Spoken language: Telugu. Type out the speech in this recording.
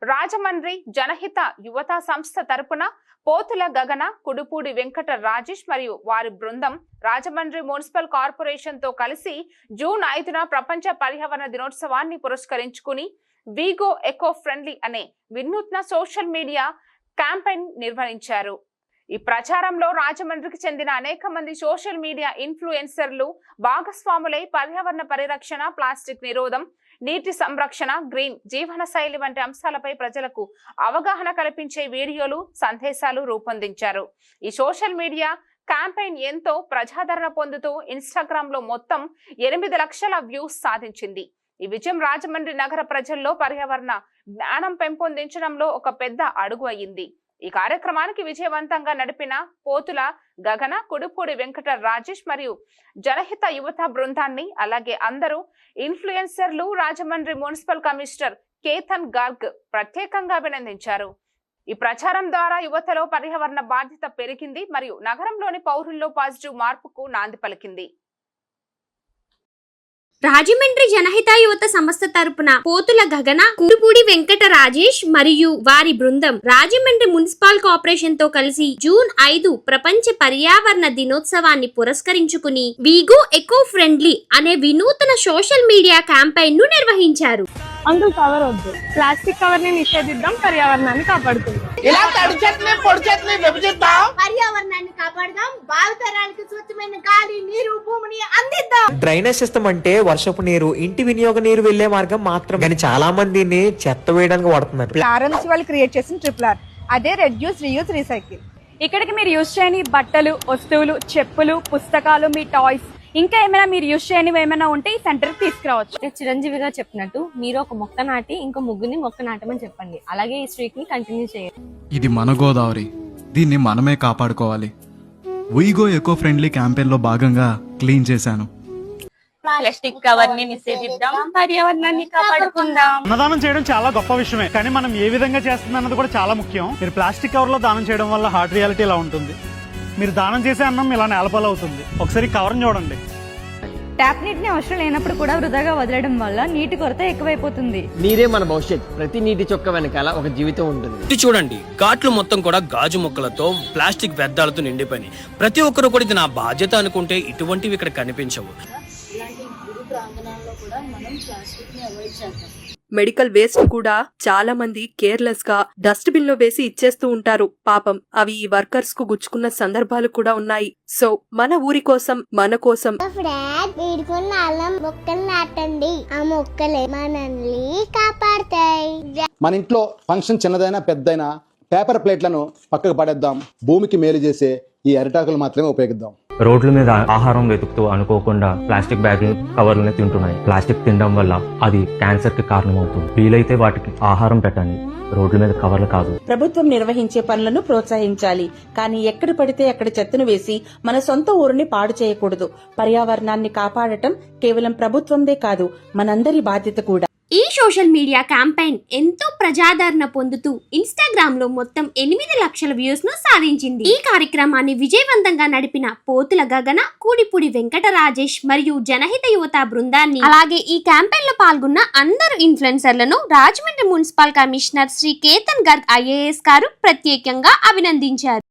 రాజమండ్రి జనహిత యువత సంస్థ తరపున పోతుల గగన, కుడుపూడి వెంకట రాజేష్ మరియు వారి బృందం రాజమండ్రి మున్సిపల్ కార్పొరేషన్ తో కలిసి జూన్ 5న ప్రపంచ పర్యావరణ దినోత్సవాన్ని పురస్కరించుకుని వీగో ఎకో ఫ్రెండ్లీ అనే వినూత్న సోషల్ మీడియా క్యాంపెయిన్ నిర్వహించారు. ఈ ప్రచారంలో రాజమండ్రికి చెందిన అనేక మంది సోషల్ మీడియా ఇన్ఫ్లుయెన్సర్లు భాగస్వాములై పర్యావరణ పరిరక్షణ, ప్లాస్టిక్ నిరోధం, నీటి సంరక్షణ, గ్రీన్ జీవన శైలి వంటి అంశాలపై ప్రజలకు అవగాహన కల్పించే వీడియోలు, సందేశాలు రూపొందించారు. ఈ సోషల్ మీడియా క్యాంపెయిన్ ఎంతో ప్రజాదరణ పొందుతూ ఇన్స్టాగ్రామ్ లో మొత్తం 8 లక్షల వ్యూస్ సాధించింది. ఈ విజయం రాజమండ్రి నగర ప్రజల్లో పర్యావరణ జ్ఞానం పెంపొందించడంలో ఒక పెద్ద అడుగు అయింది. ఈ కార్యక్రమానికి విజయవంతంగా నడిపిన పోతుల గగన, కుడుపూడి వెంకట రాజేష్ మరియు జనహిత యువత బృందాన్ని, అలాగే అందరూ ఇన్ఫ్లుయెన్సర్లు రాజమండ్రి మున్సిపల్ కమిషనర్ కేతన్ గార్గ్ ప్రత్యేకంగా అభినందించారు. ఈ ప్రచారం ద్వారా యువతలో పర్యావరణ బాధ్యత పెరిగింది మరియు నగరంలోని పౌరుల్లో పాజిటివ్ మార్పుకు నాంది పలికింది. రాజమండ్రి జనహిత యువత సంస్థ తరపున పోతుల గగన, కుడుపూడి వెంకట రాజేష్ మరియు వారి బృందం రాజమండ్రి మున్సిపల్ కార్పొరేషన్ తో కలిసి జూన్ 5 ప్రపంచ పర్యావరణ దినోత్సవాన్ని పురస్కరించుకుని వీగో ఎకో ఫ్రెండ్లీ అనే వినూతన సోషల్ మీడియా క్యాంపెయిన్ ను నిర్వహించారు. అంకుల్ కవర్ వద్దు, ప్లాస్టిక్ కవర్ ని నిషేధిద్దాం, పర్యావరణాన్ని కాపాడుకుందాం. పర్యావరణాన్ని కాపాడదాం, భావితరాలకు స్వచ్ఛమైన గాలి, నీరు, భూమిని అందిద్దాం. డ్రైనేజ్ సిస్టమ్ అంటే వర్షపు నీరు, ఇంటి వినియోగ నీరు వెళ్లే మార్గం మాత్రం. కానీ చాలా మందిని చెత్త వేయడానికి వాడుతున్నారు. ఆర్ఎంసీ వాళ్ళు క్రియేట్ చేసిన RRR, అదే రెడ్యూస్, రీయూజ్, రీసైకిల్. ఇక్కడికి మీరు యూజ్ చేయని బట్టలు, వస్తువులు, చెప్పులు, పుస్తకాలు, మీ టాయ్స్, ఇంకా ఏమైనా మీరు యూజ్ చేయనివి ఏమైనా ఉంటే ఈ సెంటర్ తీసుకురావచ్చు. చిరంజీవి గారు చెప్పినట్టు మీరు ఒక మొక్క నాటి ఇంకో ముగ్గురిని మొక్క నాటమని చెప్పండి. అలాగే ఈ స్ట్రీట్ ని కంటిన్యూ చేయండి. ఇది మన గోదావరి, దీన్ని మనమే కాపాడుకోవాలి. వీగో ఎకో ఫ్రెండ్లీ క్యాంపెయిన్ లో భాగంగా క్లీన్ చేశాను. ప్లాస్టిక్ కవర్ ని నిషేధిద్దాం, పర్యావరణాన్ని కాపాడుకుందాం. అన్నదానం చేయడం చాలా గొప్ప విషయమే, కానీ మనం ఏ విధంగా చేస్తుంది అన్నది కూడా చాలా ముఖ్యం. మీరు ప్లాస్టిక్ కవర్ లో దానం చేయడం వల్ల హార్డ్ రియాలిటీ ఇలా ఉంటుంది. మీరు దానం చేసే అన్నం ఇలా నేలపాలు అవుతుంది. ఒకసారి కవర్ చూడండి. ట్యాప్ నీటిని అవసరం లేనప్పుడు కూడా వృధాగా వదిలేయడం వల్ల నీటి కొరత ఎక్కువైపోతుంది. నీరే మన భవిష్యత్. ప్రతి నీటి చొక్క వెనకాల ఒక జీవితం ఉంటుంది. ఇది చూడండి, ఘాట్లు మొత్తం కూడా గాజు మొక్కలతో, ప్లాస్టిక్ వ్యర్థాలతో నిండిపోయి. ప్రతి ఒక్కరు కూడా ఇది నా బాధ్యత అనుకుంటే ఇటువంటివి ఇక్కడ కనిపించవు. మెడికల్ వేస్ట్ కూడా చాలా మంది కేర్లెస్ గా డస్ట్ బిన్ లో వేసి ఇచ్చేస్తూ ఉంటారు. పాపం అవి ఈ వర్కర్స్ కు గుచ్చుకున్న సందర్భాలు కూడా ఉన్నాయి. సో మన ఊరి కోసం, మన కోసం మొక్కలు నాటండి, ఆ మొక్కలే మనల్ని కాపాడతాయి. మన ఇంట్లో ఫంక్షన్ చిన్నదైనా పెద్దైనా పేపర్ ప్లేట్లను పక్కకు పడేద్దాం. భూమికి మేలు చేసే ఈ అరిటాకులు మాత్రమే ఉపయోగిద్దాం. రోడ్ల మీద ఆహారం వెతుకుతూ అనుకోకుండా ప్లాస్టిక్ బ్యాగులు, కవర్లని తింటున్నాయి. ప్లాస్టిక్ తినడం వల్ల అది క్యాన్సర్ కి కారణమవుతుంది. వీలైతే వాటికి ఆహారం పెట్టండి, రోడ్ల మీద కవర్లు కాదు. ప్రభుత్వం నిర్వహించే పనులను ప్రోత్సహించాలి, కానీ ఎక్కడ పడితే అక్కడ చెత్తను వేసి మన సొంత ఊరిని పాడు చేయకూడదు. పర్యావరణాన్ని కాపాడటం కేవలం ప్రభుత్వందే కాదు, మనందరి బాధ్యత కూడా. ఈ సోషల్ మీడియా క్యాంపెయిన్ ఎంతో ప్రజాదరణ పొందుతూ ఇన్స్టాగ్రామ్ లో మొత్తం 8 లక్షల వ్యూస్ ను సాధించింది. ఈ కార్యక్రమాన్ని విజయవంతంగా నడిపిన పోతుల గగన, కూడిపూడి వెంకట రాజేష్ మరియు జనహిత యువత బృందాన్ని, అలాగే ఈ క్యాంపెయిన్ లో పాల్గొన్న అందరు ఇన్ఫ్లుయెన్సర్లను Rajahmundry municipal commissioner Shri Ketan Garg IAS గారు ప్రత్యేకంగా అభినందించారు.